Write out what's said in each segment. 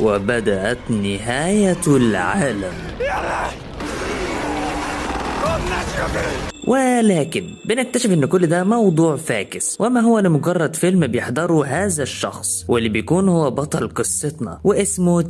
وبدأت نهاية العالم. ولكن بنكتشف ان كل ده موضوع فاكس، وما هو لمجرد فيلم بيحضره هذا الشخص واللي بيكون هو بطل قصتنا، واسمه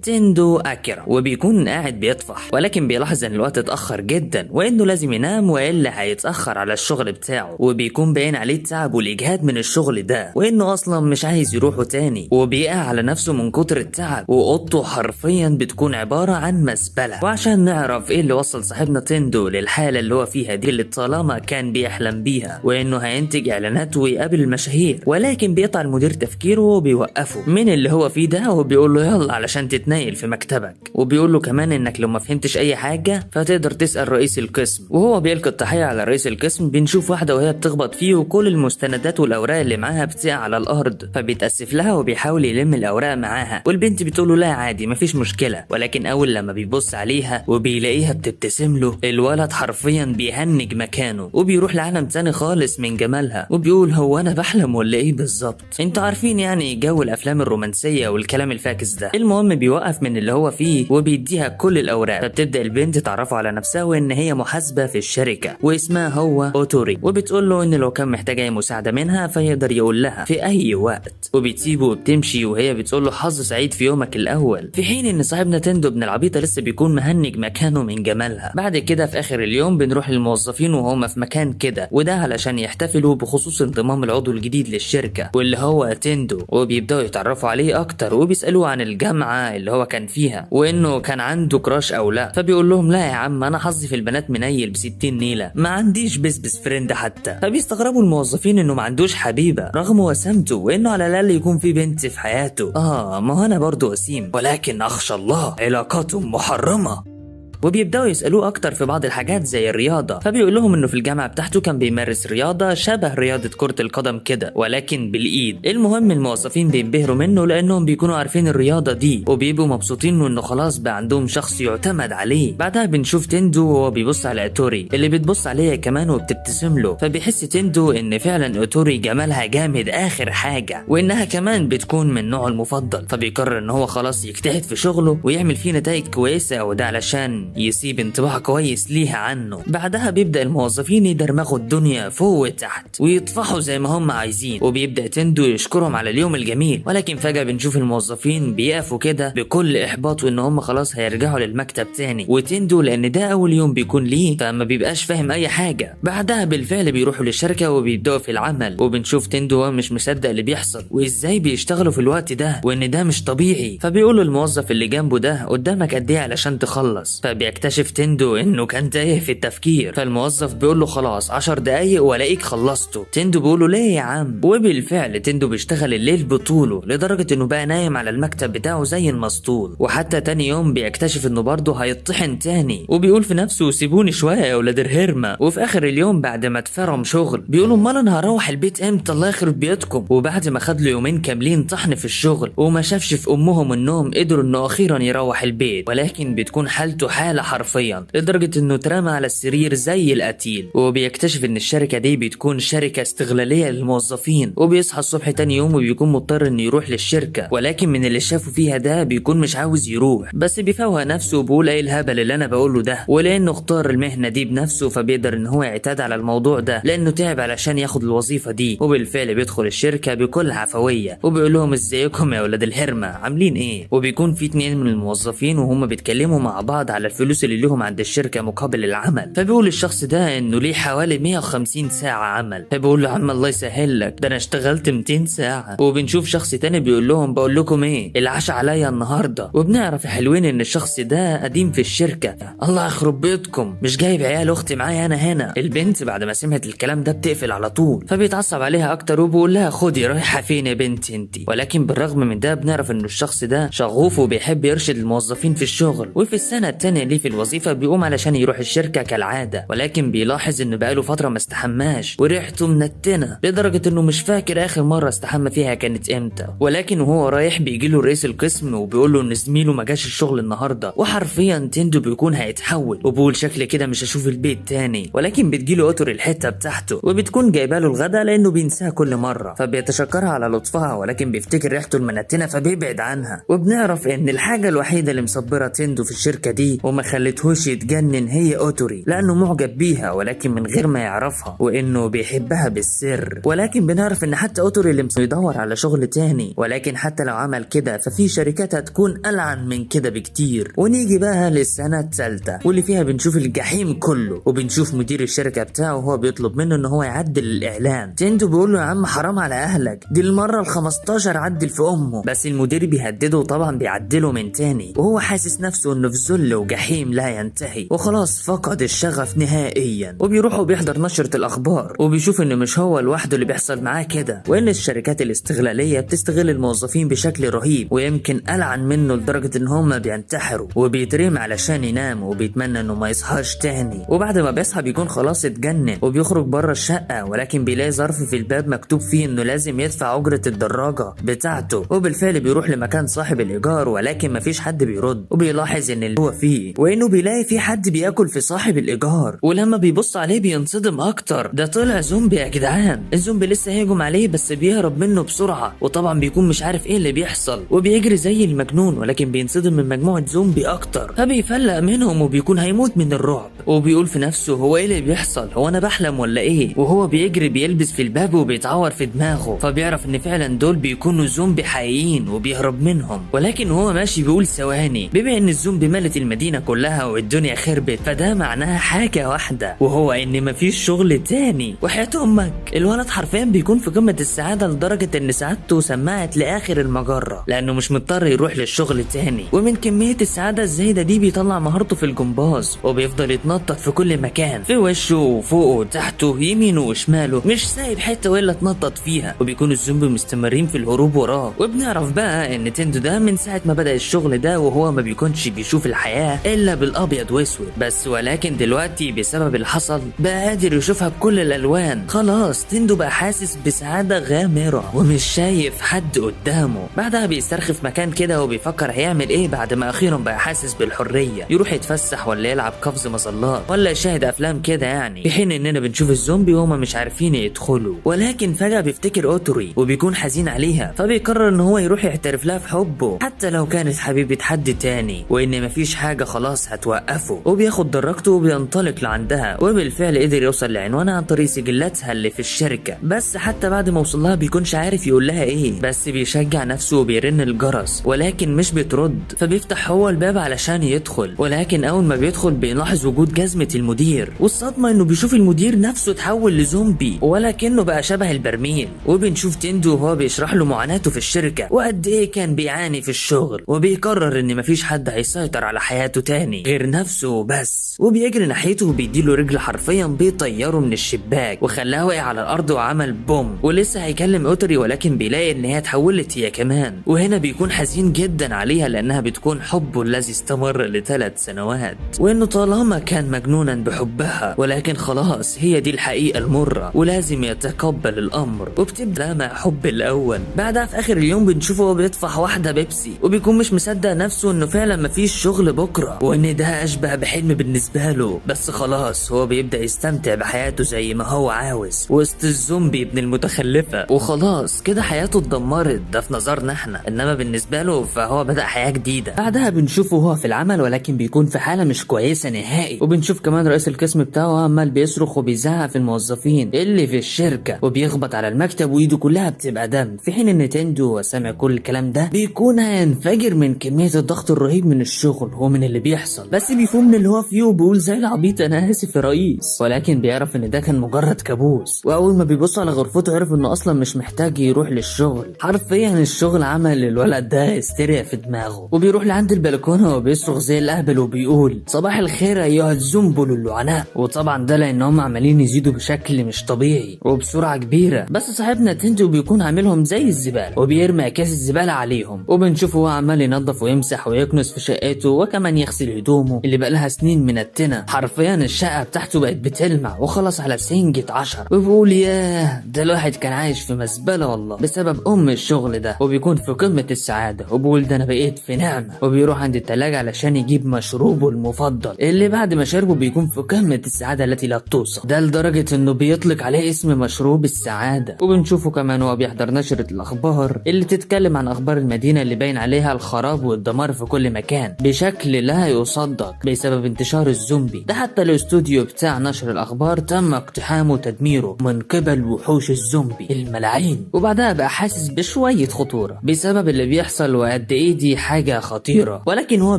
تندو اكيرا، وبيكون قاعد بيطفح، ولكن بيلاحظ ان الوقت اتأخر جدا وانه لازم ينام والا هيتأخر على الشغل بتاعه، وبيكون باين عليه التعب والاجهاد من الشغل ده وانه اصلا مش عايز يروحه تاني، وبيقع على نفسه من كتر التعب، واوضته حرفيا بتكون عبارة عن مزبلة. وعشان نعرف ايه اللي وصل صاحبنا تندو للحالة اللي هو فيها دي اللي طالما كان بيحلم بيها، وانه هينتج اعلانات ويقابل المشاهير، ولكن بيقطع المدير تفكيره وبيوقفه من اللي هو فيه ده، وبيقول له يلا علشان تتنايل في مكتبك، وبيقول له كمان انك لو ما فهمتش اي حاجه فتقدر تسال رئيس القسم. وهو بيلقي التحيه على رئيس القسم بنشوف واحده وهي بتخبط فيه وكل المستندات والاوراق اللي معاها بتقع على الارض، فبيتاسف لها وبيحاول يلم الاوراق معاها، والبنت بتقول له لا عادي مفيش مشكله، ولكن اول لما بيبص عليها وبيلاقيها بتبتسم له الولد حرفيا بيهنج مكانه وبيروح لعالم تاني خالص من جمالها، وبيقول هو انا بحلم ولا ايه بالظبط؟ انتوا عارفين يعني جو الافلام الرومانسيه والكلام الفاكس ده. المهم بيوقف من اللي هو فيه وبيديها كل الاوراق، فبتبدا البنت تعرفه على نفسها وان هي محاسبه في الشركه واسمها هو اوتوري، وبتقول له ان لو كان محتاج اي مساعده منها فيقدر يقول لها في اي وقت، وبتسيبه وبتمشي وهي بتقول له حظ سعيد في يومك الاول، في حين ان صاحبنا تندو ابن العبيطه لسه بيكون مهنج مكانه من جمالها. بعد كده في اخر اليوم بنروح للموظفين وهم في مكان كده، وده علشان يحتفلوا بخصوص انضمام العضو الجديد للشركه واللي هو تندو، وبيبداوا يتعرفوا عليه اكتر وبيسالوه عن الجامعه اللي هو كان فيها وانه كان عنده كراش او لا، فبيقول لهم لا يا عم انا حظي في البنات منيل ب60 نيله، ما عنديش بس فريند حتى. فبيستغربوا الموظفين انه ما عندوش حبيبه رغم وسامته وانه على الاقل يكون في بنت في حياته. ما هو انا برضه وسيم ولكن اخشى الله علاقاته محرمه. وبيبداوا يسالوه اكتر في بعض الحاجات زي الرياضه، فبيقول لهم انه في الجامعه بتاعته كان بيمارس رياضه شبه رياضه كره القدم كده ولكن بالايد. المهم الموظفين بينبهروا منه لانهم بيكونوا عارفين الرياضه دي وبيبقوا مبسوطين انه خلاص بقى عندهم شخص يعتمد عليه. بعدها بنشوف تندو وهو بيبص على اوتوري اللي بتبص عليها كمان وبتبتسم له، فبيحس تندو ان فعلا اوتوري جمالها جامد اخر حاجه وانها كمان بتكون من نوعه المفضل، فبيقرر ان هو خلاص يجتهد في شغله ويعمل فيه نتائج كويسه، وده علشان يسيب انطباع كويس ليها عنه. بعدها بيبدأ الموظفين يدرمغوا الدنيا فوق وتحت ويطفحوا زي ما هم عايزين، وبيبدأ تندو يشكرهم على اليوم الجميل، ولكن فجأة بنشوف الموظفين بيقفوا كده بكل إحباط وإن هم خلاص هيرجعوا للمكتب تاني، وتندو لأن ده أول يوم بيكون ليه فما بيبقاش فاهم أي حاجة. بعدها بالفعل بيروحوا للشركة وبيبدأوا في العمل، وبنشوف تندو هو مش مصدق اللي بيحصل وإزاي بيشتغلوا في الوقت ده وإن ده مش طبيعي، فبيقولوا الموظف اللي جنبه ده قدامك قد إيه علشان تخلص، فبيكتشف تندو انه كان تايه في التفكير، فالموظف بيقول له خلاص 10 دقايق والاقيك خلصته. تندو بيقول له ليه يا عم؟ وبالفعل تندو بيشتغل الليل بطوله لدرجه انه بقى نايم على المكتب بتاعه زي المسطول، وحتى تاني يوم بيكتشف انه برضه هيطحن تاني، وبيقول في نفسه سيبوني شويه يا ولاد الهرمه. وفي اخر اليوم بعد ما اتفرم شغل بيقول امال انا هروح البيت امتى الله يخرب بيتكم، وبعد ما خد له يومين كاملين طحن في الشغل وما شافش في امهم النوم قدروا انه اخيرا يروح البيت، ولكن بتكون حالته حاله حرفيا لدرجة انه اترمى على السرير زي القتيل. وبيكتشف ان الشركة دي بتكون شركة استغلالية للموظفين، وبيصحى الصبح تاني يوم وبيكون مضطر انه يروح للشركة، ولكن من اللي شافه فيها ده بيكون مش عاوز يروح، بس بيفوق نفسه وبيقول ايه الهبل اللي انا بقوله ده، ولانه اختار المهنة دي بنفسه فبيقدر ان هو يعتاد على الموضوع ده لانه تعب علشان ياخد الوظيفة دي. وبالفعل بيدخل الشركة بكل عفوية وبيقول لهم ازيكم يا ولاد الهرمة عاملين ايه، وبيكون في 2 من الموظفين وهم بيتكلموا مع بعض على الفلوس اللي لهم عند الشركة مقابل العمل، فبيقول الشخص ده انه ليه حوالي 150 ساعة عمل، فبيقول له عم الله يسهل لك ده انا اشتغلت 200 ساعة. وبنشوف شخص تاني بيقول لهم بقول لكم ايه العشاء عليا النهاردة، وبنعرف يا حلوين ان الشخص ده قديم في الشركة. الله يخرب بيتكم مش جايب عيال اختي معايا انا هنا. البنت بعد ما سمعت الكلام ده بتقفل على طول، فبيتعصب عليها اكتر وبيقول لها خدي رايحة فين يا بنت انتي، ولكن بالرغم من ده بنعرف ان الشخص ده شغوف وبيحب يرشد الموظفين في الشغل. وفي السنة التانية ليه في الوظيفة بيقوم علشان يروح الشركة كالعادة، ولكن بيلاحظ إنه بقاله فترة ما استحماش وريحته منتنة لدرجة إنه مش فاكر آخر مرة استحمى فيها كانت إمتى. ولكن وهو رايح بيجيله رئيس القسم وبيقول له إن زميله ما جاش الشغل النهاردة، وحرفيا تندو بيكون هيتحول وبيقول شكل كده مش هشوف البيت تاني. ولكن بتجيله اوتوري الحتة بتاعته وبتكون جايباله الغدا لأنه بينساها كل مرة، فبيتشكرها على لطفها، ولكن بيفتكر ريحته المنتنة فبيبعد عنها. وبنعرف إن الحاجة الوحيدة اللي مصبرة تندو في الشركة دي وما خلتهوش يتجنن هي اوتوري، لأنه معجب بيها ولكن من غير ما يعرفها، وإنه بيحبها بالسر. ولكن بنعرف إن حتى اوتوري اللي بيدور على شغل تاني، ولكن حتى لو عمل كده ففي شركات هتكون ألعن من كده بكتير. ونيجي بقى للسنة الثالثة واللي فيها بنشوف الجحيم كله، وبنشوف مدير الشركة بتاعه وهو بيطلب منه إن هو يعدل الإعلان. تندو بيقول له يا عم حرام على أهلك، دي المرة ال15 عدل في أمه، بس المدير بيهدده وطبعا بيعدله من تاني، وهو حاسس نفسه إنه في ذل وجحيم لا ينتهي وخلاص فقد الشغف نهائيا. وبيروح وبيحضر نشرة الأخبار وبيشوف إنه مش هو لوحده اللي بيحصل معاه كده، وإن الشركات الاستغلالية بتستغل الموظفين بشكل رهيب، ويمكن ألعن منه لدرجة إن هم بينتحروا وبيترمي علشان ينام وبيتمنى إنه ما يصحاش تاني. وبعد ما بيصحى بيكون خلاص اتجنن وبيخرج بره الشقة، ولكن بيلاقي ظرف في الباب مكتوب فيه إنه لازم يدفع أجرة الدراجة بتاعته. وبالفعل بيروح لمكان صاحب الإيجار ولكن مفيش حد بيرد، وبيلاحظ إن اللي هو فيه وإنه بيلاقي في حد بياكل في صاحب الإيجار، ولما بيبص عليه بينصدم أكتر، ده طلع زومبي يا جدعان. الزومبي لسه هيهجم عليه بس بيهرب منه بسرعة، وطبعا بيكون مش عارف إيه اللي بيحصل وبيجري زي المجنون، ولكن بينصدم من مجموعة زومبي أكتر فبيفلق منهم وبيكون هيموت من الرعب. وبيقول في نفسه هو إيه اللي بيحصل، هو أنا بحلم ولا إيه؟ وهو بيجري بيلبس في الباب وبيتعور في دماغه، فبيعرف إن فعلا دول بيكونوا زومبي حقيقيين وبيهرب منهم. ولكن وهو ماشي بيقول ثواني، بما إن الزومبي ملت المدينة كلها والدنيا خربت فده معناها حاجة واحدة، وهو إن مفيش شغل تاني. وحياة أمك الولد حرفيا بيكون في قمة السعادة لدرجة إن سعادته سمعت لآخر المجرة لأنه مش مضطر يروح للشغل تاني. ومن كمية السعادة الزايدة دي بيطلع مهارته في الجمباز وبيفضل يتنطط في كل مكان، في وشه وفوقه وتحته يمينه وشماله، مش سايب حتة ولا تنطط فيها. وبيكون الزومبي مستمرين في الهروب وراه. وبنعرف بقى إن تندو ده من ساعة ما بدأ الشغل ده وهو ما بيكونش بيشوف الحياة إلا بالأبيض وأسود بس، ولكن دلوقتي بسبب اللي حصل بقى قادر يشوفها بكل الألوان. خلاص تندو بقى حاسس بسعادة غامرة ومش شايف حد قدامه. بعدها بيسترخي في مكان كده وبيفكر هيعمل ايه بعد ما اخيرا بقى حاسس بالحرية، يروح يتفسح ولا يلعب قفز مظلات ولا يشاهد افلام كده يعني، في حين اننا بنشوف الزومبي وهما مش عارفين يدخلوا. ولكن فجأة بيفتكر اوتوري وبيكون حزين عليها، فبيقرر ان هو يروح يعترف لها في حبه حتى لو كانت حبيبة حد تاني، وان مفيش حاجة خلاص هتوقفه. وبياخد دراجته وبينطلق لعندها، وبالفعل قدر يوصل لعنوانها عن طريق سجلاتها اللي في الشركة. بس حتى بعد ما وصل لها بيكونش عارف يقول لها ايه، بس بيشجع نفسه وبيرن الجرس ولكن مش بترد، فبيفتح هو الباب علشان يدخل. ولكن اول ما بيدخل بيلاحظ وجود جزمة المدير، والصدمة انه بيشوف المدير نفسه اتحول لزومبي ولكنه بقى شبه البرميل. وبنشوف تندو وهو بيشرح له معاناته في الشركة وقد ايه كان بيعاني في الشغل، وبيقرر ان مفيش حد هيسيطر على حياته تاني غير نفسه بس. وبيجري ناحيته وبيديله رجل حرفيا بيطيره من الشباك وخلاه واقع على الارض وعمل بوم. ولسه هيكلم اوتوري ولكن بيلاقي ان هي اتحولت هي كمان، وهنا بيكون حزين جدا عليها لانها بتكون حبه الذي استمر ل3 سنوات، وانه طالما كان مجنونا بحبها ولكن خلاص هي دي الحقيقة المرة ولازم يتقبل الامر. وبتبدا مع حب الاول. بعدها في اخر اليوم بنشوفه وهو بيدفع واحدة بيبسي وبيكون مش مصدق نفسه انه فعلا مفيش شغل بكرة، وان ده اشبه بحلم بالنسبة له. بس خلاص هو بيبدا يستمتع بحياته زي ما هو عاوز وسط الزومبي ابن المتخلفة، وخلاص كده حياته اتدمرت، ده في نظرنا احنا، انما بالنسبة له فهو بدأ حياة جديدة. بعدها بنشوفه هو في العمل ولكن بيكون في حالة مش كويسة نهائي، وبنشوف كمان رئيس القسم بتاعه عمال بيصرخ وبيزعق في الموظفين اللي في الشركة وبيخبط على المكتب وايده كلها بتبقى دم، في حين ان تندو وسامع كل الكلام ده بيكون هينفجر من كمية الضغط الرهيب من الشغل ومن اللي بيحصل، بس بيفهم من اللي هو فيه وبيقول زي العبيط انا اسف يا رئيس، ولكن بيعرف ان ده كان مجرد كابوس. واول ما بيبص على غرفته عرف انه اصلا مش محتاج يروح للشغل، حرفيا الشغل عمل للولد ده هستيريا في دماغه، وبيروح لعند البلكونه وبيصرخ زي الاهبل وبيقول صباح الخير ايها الزنبل اللعناء. وطبعا ده لانهم عمالين يزيدوا بشكل مش طبيعي وبسرعه كبيره، بس صاحبنا تندو بيكون عاملهم زي الزباله وبيرمي اكياس الزباله عليهم، وبنشوفه هو عمال ينظف ويمسح ويكنس في شقته وكمان يغسل بيغسل هدومه اللي بقالها سنين من التنة. حرفيا الشقة بتاعته بقت بتلمع وخلاص على سنجة 10، وبيقول ياه ده الواحد كان عايش في مزبلة والله بسبب الشغل ده. وبيكون في قمة السعادة وبيقول ده انا بقيت في نعمة. وبيروح عند التلاجة علشان يجيب مشروبه المفضل اللي بعد ما شربه بيكون في قمة السعادة التي لا توصف، ده لدرجة انه بيطلق عليه اسم مشروب السعادة. وبنشوفه كمان وهو بيحضر نشرة الاخبار اللي تتكلم عن اخبار المدينة اللي باين عليها الخراب والدمار في كل مكان بشكل لا يصدق بسبب انتشار الزومبي ده. حتى الاستوديو بتاع نشر الاخبار تم اقتحامه وتدميره من قبل وحوش الزومبي الملاعين. وبعدها بقى حاسس بشوية خطورة بسبب اللي بيحصل وقد ايه دي حاجة خطيرة، ولكن هو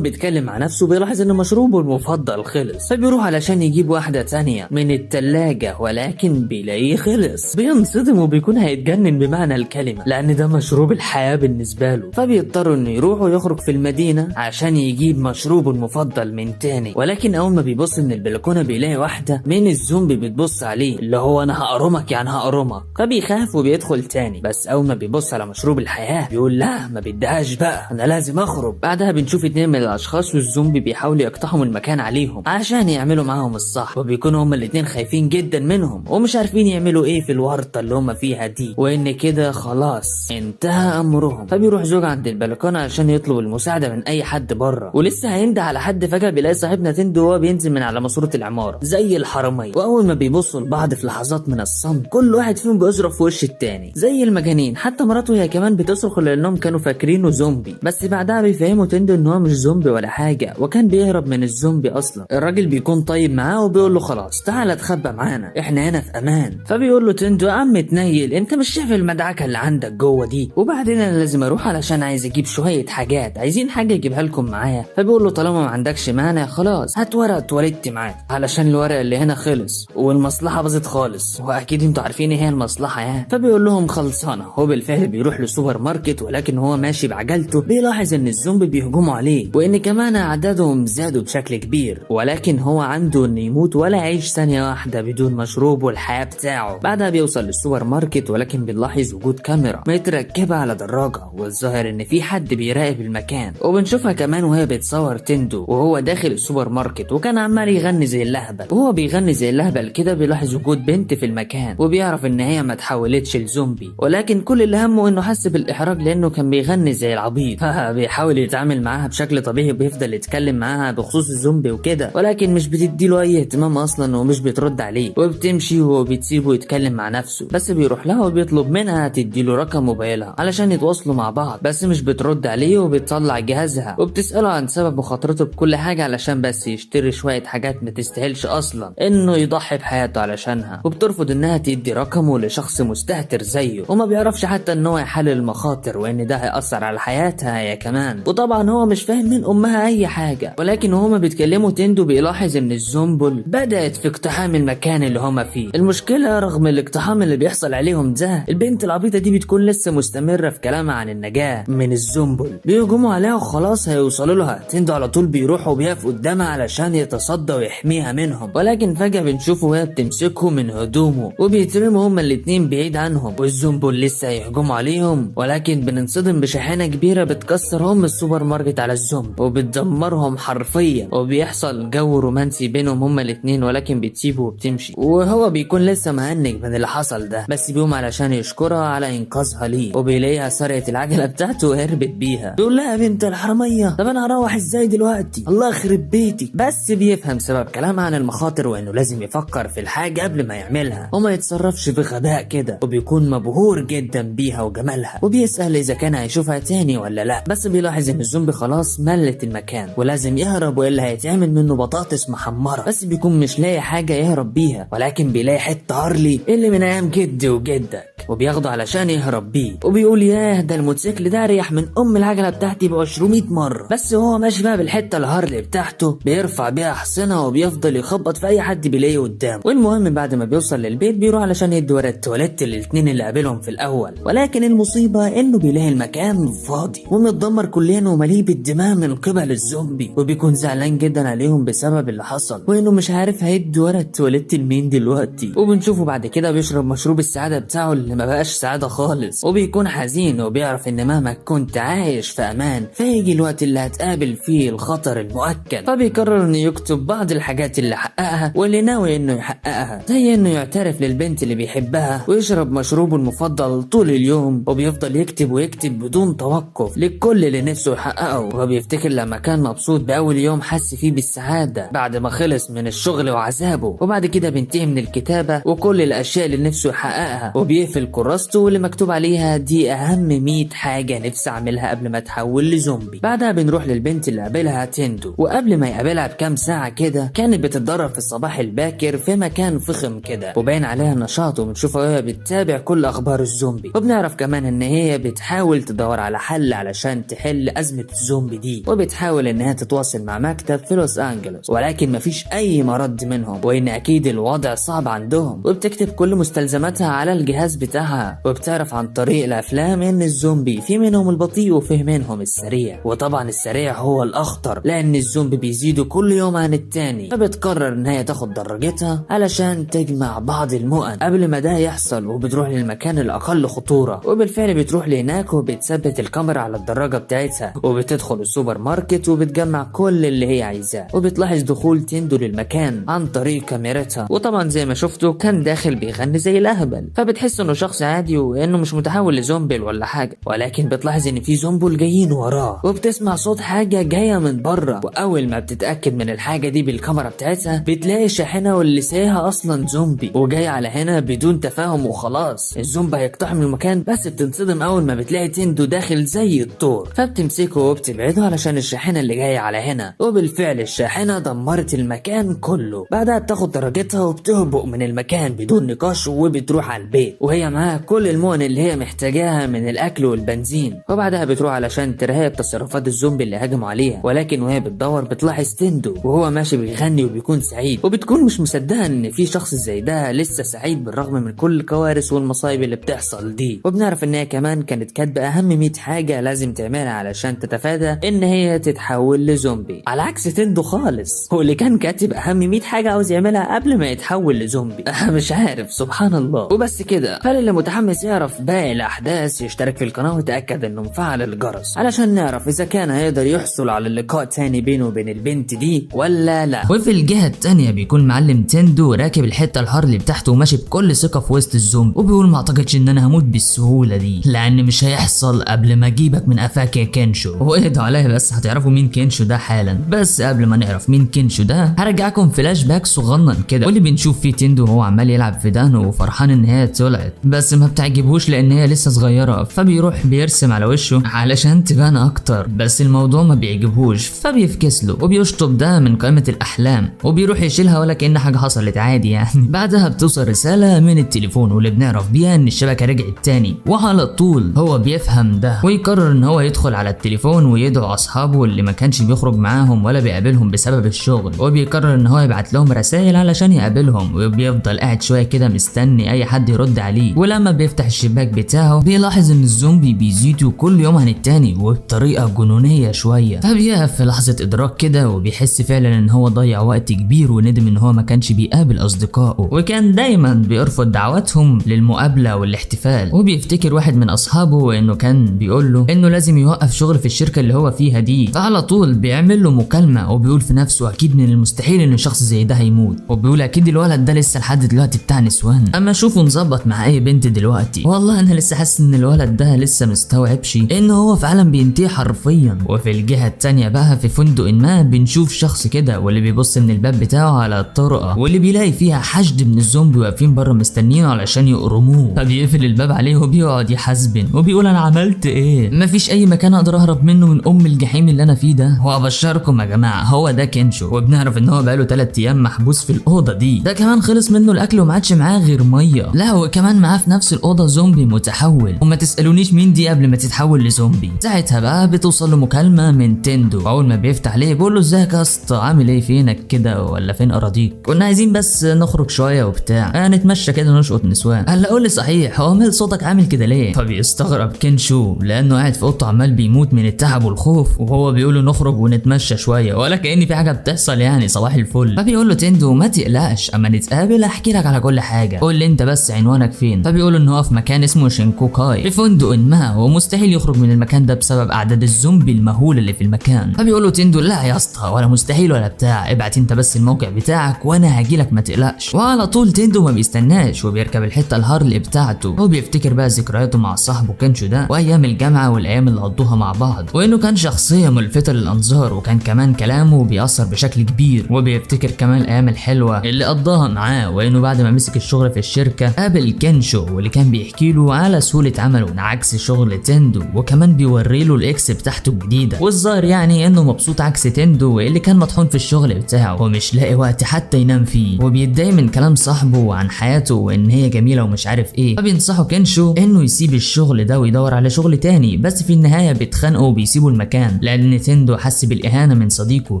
بيتكلم مع نفسه بيلاحظ ان مشروبه المفضل خلص، فبيروح علشان يجيب واحدة تانية من التلاجة ولكن بيلاقيه خلص. بينصدم وبيكون هيتجنن بمعنى الكلمة لان ده مشروب الحياة بالنسبة له. فبيضطر انه يروح ويخرج في المدينة عشان يجيب مشروبه المفضل من تاني، ولكن اول ما بيبص من البلكونة بيلاقي واحدة من الزومبي بتبص عليه اللي هو انا هقرمك يعني هقرمك. فبيخاف وبيدخل تاني، بس اول ما بيبص على مشروب الحياة بيقول لا ما بدهاش بقى انا لازم اخرج. بعدها بنشوف 2 من الاشخاص والزومبي بيحاولوا يقتحموا المكان عليهم عشان يعملوا معاهم الصح، وبيكونوا هما الاتنين خايفين جدا منهم ومش عارفين يعملوا ايه في الورطة اللي هما فيها دي، وان كده خلاص انتهى امرهم. فبيروح زوج عند البلكونة عشان يطلب المساعدة من اي حد بره، ولسه هينده على حد فجأة بيلاقي صاحبنا تندو وهو بينزل من على ماسورة العمارة زي الحرامية. واول ما بيبصوا لبعض في لحظات من الصمت كل واحد فيهم بيصرخ في وش التاني زي المجانين، حتى مراته هي كمان بتصرخ لانهم كانوا فاكرينه زومبي، بس بعدها بيفهموا تندو ان هو مش زومبي ولا حاجة وكان بيهرب من الزومبي اصلا. الراجل بيكون طيب معاه وبيقول له خلاص تعالى اتخبى معانا احنا هنا في امان. فبيقول له تندو يا عم تنيل انت مش شايف المدعكة اللي عندك جوه دي؟ وبعدين انا لازم اروح علشان عايز اجيب شوية حاجات، عايزين حاجة اجيبها لكم معايا. فبيقول له طالما ما عندكش مانع خلاص هات ورقة اتولدت معاك علشان الورق اللي هنا خلص والمصلحة باظت خالص، واكيد انتوا عارفين ايه هي المصلحة يعني. فبيقول لهم خلصانة. هو بالفعل بيروح للسوبر ماركت، ولكن هو ماشي بعجلته بيلاحظ ان الزومبي بيهجموا عليه وان كمان اعدادهم زادوا بشكل كبير، ولكن هو عنده انه يموت ولا يعيش ثانية واحدة بدون مشروب والحياة بتاعه. بعدها بيوصل للسوبر ماركت ولكن بنلاحظ وجود كاميرا متركبة على دراجة، والظاهر ان في حد بيراقب المكان. وبنشوفها كمان وهي بتصور تندو وهو داخل السوبر ماركت وكان عمال يغني زي اللهبل، وهو بيغني زي اللهبل كده بيلاحظ وجود بنت في المكان وبيعرف ان هي ما تحولتش لزومبي، ولكن كل اللي همه انه حس بالاحراج لانه كان بيغني زي العبيط. بيحاول يتعامل معاها بشكل طبيعي وبيفضل يتكلم معاها بخصوص الزومبي وكده، ولكن مش بتديله اي اهتمام اصلا ومش بترد عليه وبتمشي وبتسيبه يتكلم مع نفسه. بس بيروح لها وبيطلب منها تديله رقم موبايلها علشان يتواصلوا مع بعض، بس مش بترد عليه وبتطلع جهازها وبتسأله عن سبب مخاطرته بكل حاجة علشان بس يشتري شوية حاجات ما تستاهلش اصلا انه يضحي بحياته علشانها، وبترفض انها تدي رقمه لشخص مستهتر زيه وما بيعرفش حتى ان هو يحلل المخاطر وان ده هيأثر على حياتها هي كمان. وطبعا هو مش فاهم من امها اي حاجة، ولكن هما بيتكلموا تندو بيلاحظ ان الزومبل بدأت في اقتحام المكان اللي هما فيه. المشكلة رغم الاقتحام اللي بيحصل عليهم ده البنت العبيطة دي بتكون لسه مستمرة في كلامها عن النجاة من الزومبل. بيهجموا عليها وخلاص هيوصلوا لها، تندو على طول بيروح وبيقف قدامها علشان يتصدى ويحميها منهم، ولكن فجأة بنشوفه وهي بتمسكه من هدومه وبيترموا هما الاتنين بعيد عنهم والزومبل لسه هيهجموا عليهم، ولكن بننصدم بشاحنة كبيرة بتكسر هم السوبر ماركت على الزومبي وبتدمرهم حرفيا، وبيحصل جو رومانسي بينهم هما الاتنين ولكن بتسيبه وبتمشي. وهو بيكون لسه مهنج من اللي حصل ده، بس بيقوم علشان يشكرها على انقاذها ليه وبيلاقيها سرقت العجلة بتاعته وهربت بيها. بيقول لها يا بنت الحرامية طب انا هروح ازاي دلوقتي الله يخرب بيتي. بس بيفهم سبب كلامها عن المخاطر وانه لازم يفكر في الحاجة قبل ما يعملها وما يتصرفش بغباء كده، وبيكون مبهور جدا بيها وجمالها وبيسأل اذا كان هيشوفها تاني ولا لا، بس بيلاحظ ان الزومبي خلاص ملت المكان ولازم يهرب والا هيتعمل منه بطاطس محمرة. بس بيكون مش لاقي حاجة يهرب بيها، ولكن بيلاقي حتة هارلي اللي من ايام جدي وجدك وبياخده علشان يهرب بيه، وبيقول ياه ده الموتوسيكل ده اريح من العجلة بتاعتي ب 200 مرة. بس هو ماشي بقى بالحتة الهارلي بتاعته بيرفع بيها حصنها وبيفضل يخبط في اي حد بيلاقيه قدامه. والمهم بعد ما بيوصل للبيت بيروح علشان يدي ورقة التواليت للاتنين اللي قابلهم في الاول، ولكن المصيبة انه بيلاقي المكان فاضي ومتدمر كليا ومليء بالدماء من قبل الزومبي، وبيكون زعلان جدا عليهم بسبب اللي حصل وانه مش عارف هيدي ورقة التواليت لمين دلوقتي. وبنشوفه بعد كده بيشرب مشروب السعادة بتاعه اللي ما بقاش سعادة خالص، وبيكون حزين وبيعرف ان مهما كنت عايش في امان فيجي الوقت اللي هتقابل فيه الخطر المؤكد. فبيقرر انه يكتب بعض الحاجات اللي حققها واللي ناوي انه يحققها، زي انه يعترف للبنت اللي بيحبها ويشرب مشروبه المفضل طول اليوم، وبيفضل يكتب ويكتب بدون توقف لكل اللي نفسه يحققه. وبيفتكر لما كان مبسوط بأول يوم حس فيه بالسعادة بعد ما خلص من الشغل وعذابه، وبعد كده بينتهي من الكتابة وكل الأشياء اللي نفسه يحققها، وبيقفل كراسته واللي مكتوب عليها دي أهم 100 حاجة نفسي أعملها قبل ما أتحول لزومبي. بعدها بنروح للبنت اللي قابلها تندو، وقبل ما يقابلها بكام ساعة كده كانت بتتدرب في الصباح الباكر في مكان فخم كده، وباين عليها نشاط، وبنشوفها وهي بتتابع كل أخبار الزومبي. وبنعرف كمان إن هي بتحاول تدور على حل علشان تحل أزمة الزومبي دي، وبتحاول إنها تتواصل مع مكتب في لوس أنجلوس، ولكن مفيش أي مرد منهم، وإن أكيد الوضع صعب عندهم. وبتكتب كل مستلزماتها على الجهاز بتاعها، وبتعرف عن طريق الأفلام إن الزومبي في منهم البطيء وفي منهم السريع، وطبعا السريع هو الأخطر لأن الزومبي بيزيدوا كل يوم عن التاني. فبتقرر إن هي تاخد دراجتها علشان تجمع بعض المؤن قبل ما ده يحصل، وبتروح للمكان الأقل خطورة. وبالفعل بتروح لهناك وبتثبت الكاميرا على الدراجة بتاعتها، وبتدخل السوبر ماركت وبتجمع كل اللي هي عايزاه. وبتلاحظ دخول تندو للمكان عن طريق كاميرتها، وطبعا زي ما شفتوا كان داخل بيغني زي الأهبل. فبتحس إنه شخص عادي وإنه مش متحول لزومبي ولا حاجة، ولكن بتلاحظ إن في زومبي جايين وراه، وبتسمع صوت حاجة جاية من بره. وأول ما بتتأكد من الحاجة دي بالكاميرا بتاعتها بتلاقي شاحنة واللي سايقها أصلا زومبي وجاي على هنا بدون تفاهم، وخلاص الزومبي هيقتحم المكان. بس بتنصدم أول ما بتلاقي تندو داخل زي الطور، فبتمسكه وبتبعده علشان الشاحنة اللي جاية على هنا. وبالفعل الشاحنة دمرت المكان كله. بعدها بتاخد درجتها وبتهبط من المكان بدون نقاش، وبتروح على البيت وهي معاها كل المؤن اللي هي محتاجاها من الأكل والبنزين. وبعدها بتروح علشان تراقب تصرفات الزومبي اللي هاجموا عليها، ولكن وهي بتدور بتلاحظ تندو وهو ماشي بيغني وبيكون سعيد، وبتكون مش مصدقة ان في شخص زي ده لسه سعيد بالرغم من كل الكوارث والمصايب اللي بتحصل دي. وبنعرف ان هي كمان كانت كاتبة اهم 100 حاجة لازم تعملها علشان تتفادى ان هي تتحول لزومبي، على عكس تندو خالص هو اللي كان كاتب اهم 100 حاجة عاوز يعملها قبل ما يتحول لزومبي. مش عارف، سبحان الله. وبس كده، فاللي متحمس يعرف باقي الاحداث يشترك في القناة ويتأكد انه مفعل الجرس علشان نعرف اذا كان هيقدر يحصل على اللقاء تاني بينه وبين البنت دي ولا لا. وفي الجهة التانية بيكون معلم تندو راكب الحتة الهارلي بتاعته وماشي بكل ثقة في وسط الزومبي، وبيقول ما اعتقدش ان انا هموت بالسهولة دي لان مش هيحصل قبل ما اجيبك من قفاك يا كينشو. واهدوا عليا بس، هتعرفوا مين كينشو ده حالا. بس قبل ما نعرف مين كينشو ده هرجعكم فلاش باك صغنن كده، واللي بنشوف فيه تندو وهو عمال يلعب في دانه وفرحان ان هي طلعت، بس ما بتعجبهوش لان هي لسه صغيرة، فبيروح بيرسم على وشه علشان تبان اكتر، بس الموضوع ما بيعجبهوش فبيفكس له وبيشطب ده من قائمة الاحلام وبيروح يشيلها ولا كأن حاجة حصلت عادي يعني. بعدها بتوصل رسالة من التليفون واللي بنعرف بيها ان الشبكة رجعت تاني، وعلى طول هو بيفهم ده ويقرر ان هو يدخل على التليفون ويدعو اصحابه اللي ما كانش بيخرج معاهم ولا بيقابلهم بسبب الشغل، وبيقرر ان هو يبعت لهم رسائل علشان يقابلهم، وبيفضل قاعد شوية كده مستني اي حد يرد عليه. ولما بيفتح الشباك بتاعه بيلاحظ ان الزومبي بيزيدوا كل يوم عن التاني وبطريقة جنونية شوية، فبيقف في لحظة ادراك كده وبيحس فعلا ان هو ضيع وقت كبير وندم ان هو ما كانش بيقابل اصدقائه، وكان دايما بيرفض دعواتهم للمقابلة والاحتفال. وبيفتكر واحد من اصحابه انه كان بيقول له انه لازم يوقف شغل في الشركة اللي هو فيها دي، فعلى طول بيعمل له مكالمة وبيقول في نفسه اكيد من المستحيل ان شخص زي ده هيموت، وبيقول اكيد الولد ده لسه لحد دلوقتي بتاع نسوان، اما شوفوا نظبط مع اي بنت دلوقتي. والله انا لسه حاسس ان الولد ده لسه مستوعبش ان هو فعلا بينتهي حرفيا. وفي الجهة التانية بقى في فندق ما بنشوف شخص كده واللي بيبص من الباب بتاعه على الطرقة واللي بيلاقي فيها حشد من الزومبي واقفين بره مستنيينه علشان يقرموه، فبيقفل الباب عليه وبيقعد يحاسبن وبيقول انا عملت ايه؟ مفيش اي مكان اقدر اهرب منه من ام الجحيم اللي انا فيه ده. وابشركم يا جماعه هو ده كينشو، وبنعرف ان هو بقاله 3 ايام محبوس في الاوضه دي، ده كمان خلص منه الاكل وما عادش معاه غير ميه، لا وكمان معاه في نفس الاوضه زومبي متحول، وما تسالونيش مين دي قبل ما تتحول لزومبي. ساعتها بقى بتوصل له مكالمه من تندو، اول ما بيفتح ليه بيقول له ازيك يا اسطى عامل ايه فينك كده ولا فين اراضيك؟ كنا عايزين بس نخرج شويه وبتاع نتمشى كده نشقط نسوان. قال له قول لي صحيح هو مال صوتك عامل كده ليه؟ فبيستغرب كينشو لانه قاعد في اوضته عمال بيموت من التعب والخوف، وهو بيقول له نخرج ونتمشى شويه ولا كأن في حاجه بتحصل يعني صباح الفل. فبيقول له تندو ما تقلقش اما نتقابل احكي لك على كل حاجه، قول لي انت بس عنوانك فين. فبيقول ان هو في مكان اسمه شينكوكاي في فندق ما، ومستحيل يخرج من المكان ده بسبب اعداد الزومبي المهوله اللي في المكان. فبيقول له تندو لا يا اسطى ولا مستحيل ولا بتاع، ابعت انت بس الموقع بتاعك وانا هجيلك ما تقلقش. وعلى طول تندو ما بيستناش وبيركب الحته الهارلي بتاعته، هو بيفتكر بقى ذكرياته مع صاحبه كانشو ده وايام الجامعه والايام اللي قضوها مع بعض، وانه كان شخصيه ملفته للانظار، وكان كمان كلامه بيأثر بشكل كبير. وبيفتكر كمان الايام الحلوه اللي قضاها معاه، وانه بعد ما مسك الشغل في الشركه قابل كانشو واللي كان بيحكي له على سهوله عمله عكس شغل تندو، وكمان بيوري له الاكس بتاعته الجديده. والظاهر يعني انه مبسوط عكس تندو اللي كان مطحون في الشغل بتاعه ومش لاقي وقت حتى ينام فيه، وبيتضايق من كلام صاحبه عن حياته وان هي جميله ومش عارف ايه. فبينصحه كانشو انه يسيب الشغل ده ويدور على شغل تاني، بس في النهايه بيتخانقوا وبيسيبوا المكان لان تندو حس بالاهانه من صديقه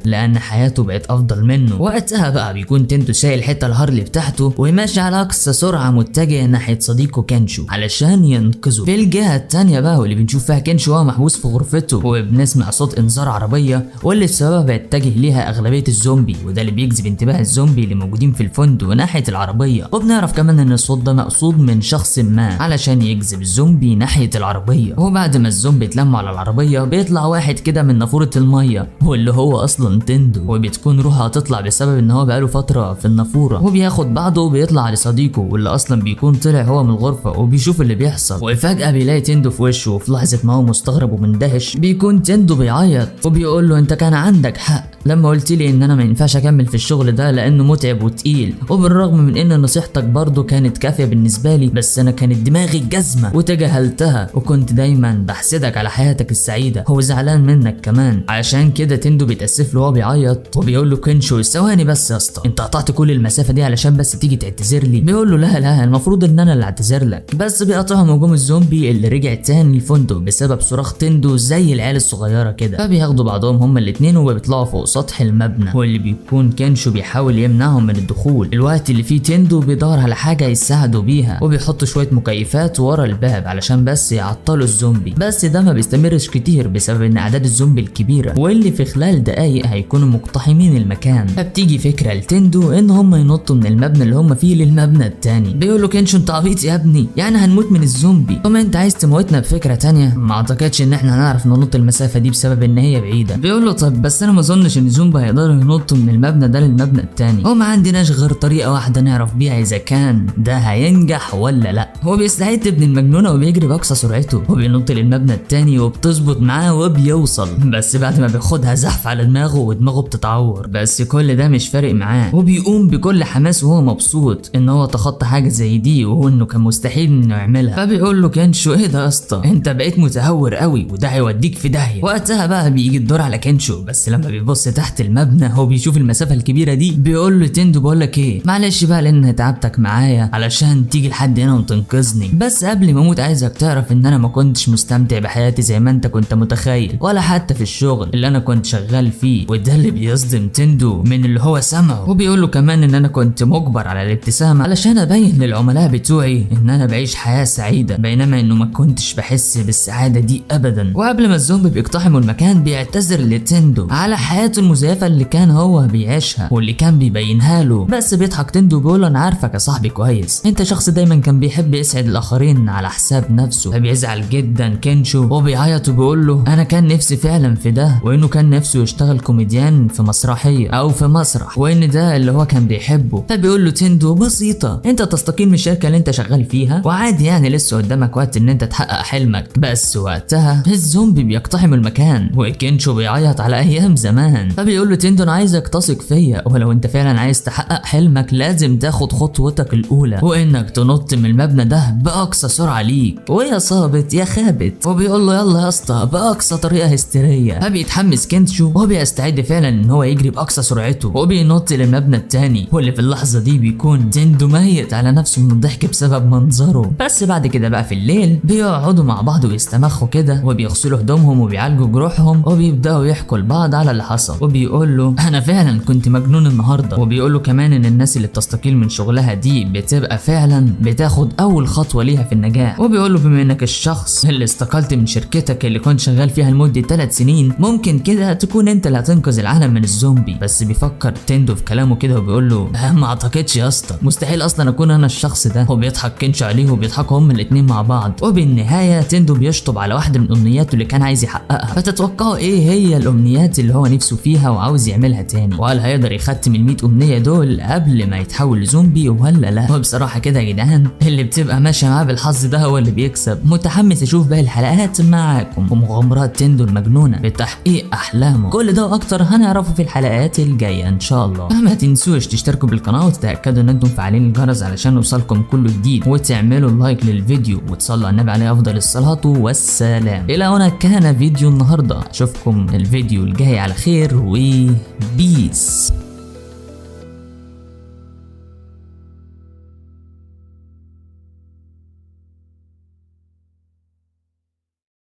لان حياته بقت افضل منه. وقتها بقى بيكون تندو شايل الحته الهارلي بتاعته وماشي على اقصى سرعه متجه ناحيه صديقه كانشو علشان ينقذه. في الجهه التانيه بقى واللي بنشوف فيها كانشو هو محبوس في غرفته، وبنسمع صوت انذار عربيه واللي بسببها يتجه ليها اغلبيه الزومبي، وده اللي بيجذب انتباه الزومبي اللي موجودين في الفندق ناحيه العربيه. وبنعرف كمان ان الصوت ده مقصود من شخص ما علشان يجذب الزومبي ناحيه العربيه. وبعد ما الزومبي اتلموا على العربيه بيطلع واحد كده من نافوره الميه واللي هو اصلا تندو، وبتكون روحه هتطلع بسبب ان هو بقاله فتره في النافوره، وبياخد بعضه وبيطلع لصديقه واللي اصلا بيكون طلع هو من الغرفه وبيشوف اللي بيحصل. وفجاه بيلاقي تندو في وشه، وفي لحظه ما هو مستغرب ومندهش بيكون تندو بيعيط وبيقول له انت كان عندك حق لما قلت لي ان انا ما ينفعش اكمل في الشغل ده لانه متعب وتقيل، وبالرغم من ان نصيحتك برضه كانت كافيه بالنسبه لي، بس انا كانت دماغي جزمه وتجاهلتها وكنت دايما بحسدك على حياتك السعيده، هو زعلان منك كمان. علشان كده تندو بيتاسف له وهو بيعيط وبيقول له كانشو ثواني بس يا اسطى، انت قطعت كل المسافه دي علشان بس تيجي تعتذر لي؟ بيقول له لا المفروض ان انا اللي اعتذر لك. بس بيقطعهم هجوم الزومبي اللي رجع تاني الفندق بسبب صراخ تندو زي العيال الصغيره كده. فبياخدوا بعضهم هما الاثنين وبيطلعوا فوق سطح المبنى، واللي بيكون كانشو بيحاول يمنعهم من الدخول. الوقت اللي فيه تندو بيدور على حاجه يساعدوا بيها، وبيحطوا شويه مكيفات ورا الباب علشان بس يعطلوا الزومبي، بس ده ما بيستمرش كتير بسبب ان اعداد الزومبي الكبيره واللي في خلال دقايق هيكونوا مقتحمين المكان. فبتيجي فكره لتندو ان هم ينطوا من المبنى اللي هم فيه للمبنى التاني. بيقول له كانشو انت عبيط يا ابني، يعني هنموت من الزومبي؟ طب انت عايز تموتنا بفكره تانيه؟ ما اعتقدش ان احنا هنعرف ننط المسافه دي بسبب ان هي بعيده. بيقول له طب بس انا ما اظنش ان الزومبي هيقدروا ينطوا من المبنى ده للمبنى التاني، وما عندناش غير طريقه واحده نعرف بيها اذا كان ده هينجح ولا لا. هو بيستعد ابن المجنونه وبيجري باقصى سرعته وبينط للمبنى التاني وبتظبط معاه وبيوصل، بس بعد ما بياخدها زحف على دماغه ودماغه بتتعور. بس كل ده مش فارق معاه، وبيقوم بكل حماس وهو مبسوط ان هو تخطى حاجه زي دي وهو انه كان مستحيل انه يعملها. فبيقول له كانشو ايه ده يا اسطى، انت بقيت متهور قوي وده هيوديك في داهيه. وقتها بقى بيجي الدور على كانشو، بس لما بيبص تحت المبنى هو بيشوف المسافه الكبيره دي. بيقول له تندو بقول لك ايه، معلش بقى لان تعبتك معايا علشان تيجي لحد هنا وتنقذني، بس قبل ما اموت عايزك تعرف ان انا ما كنتش مستمتع بحياتي زي ما انت كنت متخيل، ولا حتى في الشغل اللي انا كنت شغال فيه. وده اللي بيصدم تندو من اللي هو سمعه. وبيقول له كمان ان انا كنت مجبر على الابتسامه علشان ابين للعملاء بتوعي ان انا بعيش حياه سعيده، بينما انه ما كنتش بحس بالسعاده دي ابدا. وقبل ما الزومبي بيقتحموا المكان بيعتذر لتندو على حياته المزيفه اللي كان هو بيعيشها واللي كان بيبينها له، بس بيضحك تندو بيقول له انا عارفك يا صاحبي كويس، انت شخص دايما كان بيحب يسعد الاخرين على حساب نفسه. فبيزعل جدا كانشو وبيعيط وبيقول له انا كان نفسي فعلا في ده، وانه كان نفسه يشتغل كوميديان في مسرحيه او في مسرح، وان ده اللي هو كان بيحبه. فبيقول له تندو بسيطه، انت تستقيل من الشركه اللي انت شغال فيها وعادي يعني لسه قدامك وقت ان انت تحقق حلمك. بس وقتها الزومبي بيقتحم المكان وكانشو بيعيط على ايام زمان. فبيقول له تندو انا عايزك تثق فيا، ولو انت فعلا عايز تحقق حلمك لازم تاخد خطوتك الاولى وانك تنط من المبنى ده باقصى سرعه ليك، ويا صابت يا خابت. وبيقول له يلا يا اسطى باقصى طريقه هستيريه. فبيتحمس كانشو وبيستعد فعلا ان هو يجري باقصى سرعته وبينط للمبنى التاني، واللي في اللحظه دي بيكون تندو ميت على نفسه من الضحك بسبب منظره. بس بعد كده بقى في الليل بيقعدوا مع بعض ويستمخوا كده وبيغسلوا هدومهم وبيعالجوا جروحهم وبيبداوا يحكوا لبعض على اللي حصل. وبيقول له انا فعلا كنت مجنون النهارده، وبيقول له كمان ان الناس اللي بتستقيل من شغلها دي بتبقى فعلا بتاخد اول خطوه ليها في النجاح. وبيقول له بما انك الشخص اللي استقلت من شركتك اللي كنت شغال فيها لمده 3 سنين، ممكن كده تكون انت اللي هتنقذ العالم من الزومبي. بس بيفكر تندو في كلامه كده وبيقول له ما اعتقدش يا اسطى، مستحيل اصلا اكون انا الشخص ده. وبيضحك كنشو عليه وبيضحكوا هما الاثنين مع بعض. وبالنهايه تندو بيشطب على واحده من امنياته اللي كان عايز يحققها. فتتوقعوا ايه هي الامنيات اللي هو نفسه فيها وعاوز يعملها تاني؟ وهل هيقدر يختم ال100 امنيه دول قبل ما يتحول لزومبي ولا لا؟ وبصراحه كده يا جدعان اللي بتبقى ماشيه معاه بالحظ ده هو اللي بيكسب. متحمس اشوف باقي الحلقات معاكم ومغامرات تندو المجنونه بتحقيق احلامه. كل ده واكتر هنعرفه في الحلقات الجايه ان شاء الله. ما تنسوش تشتركوا بالقناه وتتاكدوا ان انتم فاعلين الجرس علشان يوصلكم كل جديد، وتعملوا لايك للفيديو وتصلوا على النبي عليه افضل الصلاه والسلام. الى هنا كان فيديو النهارده، اشوفكم الفيديو الجاي على خير وبيس.